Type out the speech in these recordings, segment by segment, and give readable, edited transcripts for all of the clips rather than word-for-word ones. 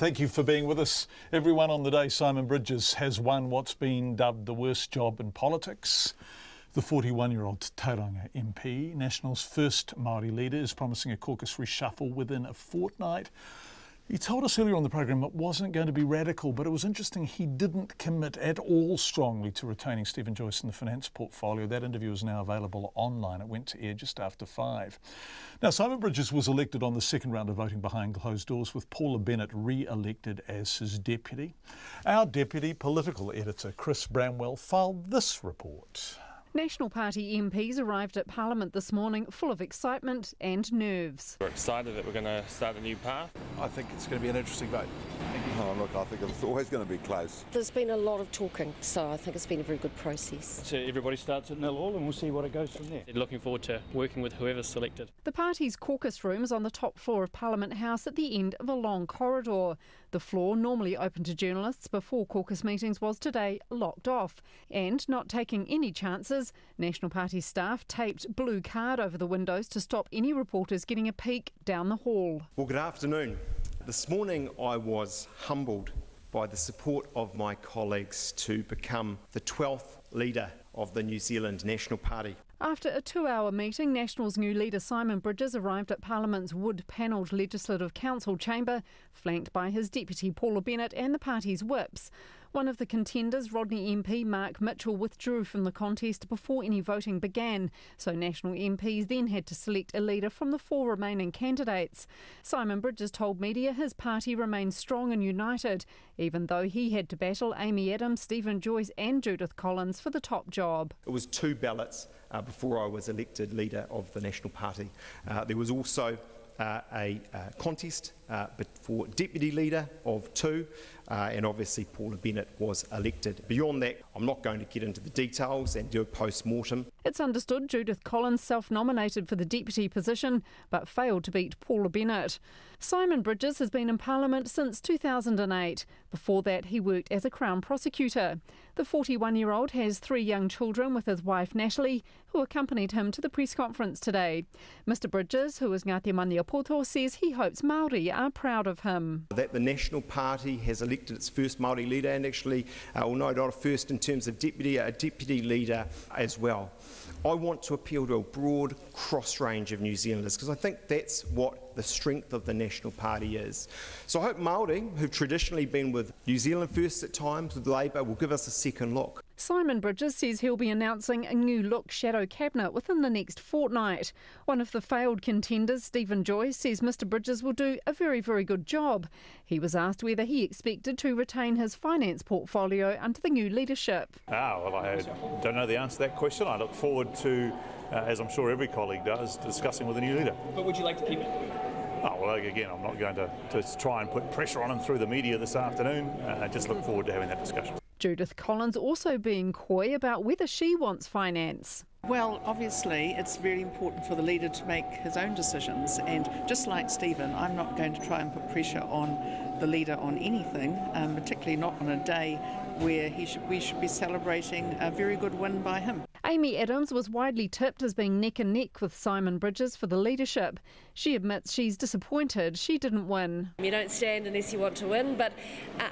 Thank you for being with us. Everyone on the day, Simon Bridges has won what's been dubbed the worst job in politics. The 41-year-old Tauranga MP, National's first Māori leader, is promising a caucus reshuffle within a fortnight. He told us earlier on the program it wasn't going to be radical, but it was interesting he didn't commit at all strongly to retaining Stephen Joyce in the finance portfolio. That interview is now available online. It went to air just after 5. Now, Simon Bridges was elected on the second round of voting behind closed doors, with Paula Bennett re-elected as his deputy. Our deputy political editor, Chris Bramwell, filed this report. National Party MPs arrived at Parliament this morning full of excitement and nerves. We're excited that we're going to start a new path. I think it's going to be an interesting vote. Oh, look, I think it's always going to be close. There's been a lot of talking, so I think it's been a very good process. So everybody starts at 0-all and we'll see what it goes from there. Looking forward to working with whoever's selected. The party's caucus room is on the top floor of Parliament House at the end of a long corridor. The floor, normally open to journalists before caucus meetings, was today locked off. And not taking any chances, National Party staff taped blue card over the windows to stop any reporters getting a peek down the hall. Well, good afternoon. This morning I was humbled by the support of my colleagues to become the 12th leader of the New Zealand National Party. After a 2-hour meeting, National's new leader Simon Bridges arrived at Parliament's wood-panelled Legislative Council chamber, flanked by his deputy Paula Bennett and the party's whips. One of the contenders, Rodney MP Mark Mitchell, withdrew from the contest before any voting began, so National MPs then had to select a leader from the 4 remaining candidates. Simon Bridges told media his party remains strong and united, even though he had to battle Amy Adams, Stephen Joyce and Judith Collins for the top job. It was 2 ballots before I was elected leader of the National Party. There was also a contest but for deputy leader of 2, and obviously Paula Bennett was elected. Beyond that, I'm not going to get into the details and do a post-mortem. It's understood Judith Collins self-nominated for the deputy position but failed to beat Paula Bennett. Simon Bridges has been in Parliament since 2008. Before that, he worked as a Crown prosecutor. The 41-year-old has 3 young children with his wife Natalie, who accompanied him to the press conference today. Mr Bridges, who is Ngāti Maniapoto, says he hopes Māori are proud of him. That the National Party has elected its first Māori leader, and actually, well, no, not a first in terms of a deputy leader as well. I want to appeal to a broad cross-range of New Zealanders, because I think that's what the strength of the National Party is. So I hope Māori, who've traditionally been with New Zealand First at times, with Labour, will give us a second look. Simon Bridges says he'll be announcing a new look shadow cabinet within the next fortnight. One of the failed contenders, Stephen Joyce, says Mr Bridges will do a very, very good job. He was asked whether he expected to retain his finance portfolio under the new leadership. Well, I don't know the answer to that question. I look forward to, as I'm sure every colleague does, discussing with the new leader. But would you like to keep it? Oh, well, again, I'm not going to try and put pressure on him through the media this afternoon. I just look forward to having that discussion. Judith Collins also being coy about whether she wants finance. Well, obviously, it's very important for the leader to make his own decisions, and just like Stephen, I'm not going to try and put pressure on the leader on anything, particularly not on a day where we should be celebrating a very good win by him. Amy Adams was widely tipped as being neck and neck with Simon Bridges for the leadership. She admits she's disappointed she didn't win. You don't stand unless you want to win, but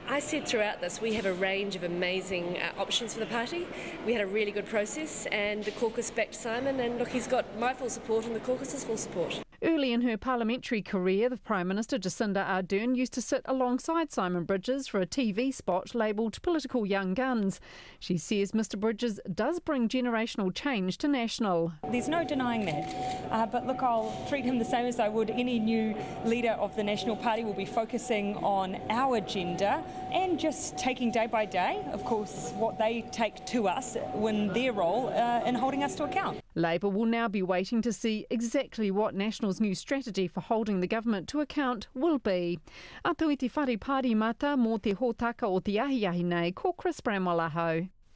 I said throughout this we have a range of amazing options for the party. We had a really good process, and the caucus backed Simon, and look, he's got my full support and the caucus's full support. Early in her parliamentary career, the Prime Minister Jacinda Ardern used to sit alongside Simon Bridges for a TV spot labelled Political Young Guns. She says Mr Bridges does bring generational change to National. There's no denying that, but look, I'll treat him the same as I would any new leader of the National Party. Will be focusing on our agenda and just taking day by day, of course, what they take to us in their role in holding us to account. Labour will now be waiting to see exactly what National's new strategy for holding the government to account will be. Atu i te whare pāri mata mō te hōtaka o te ahi nei, ko Chris Bramwell aho.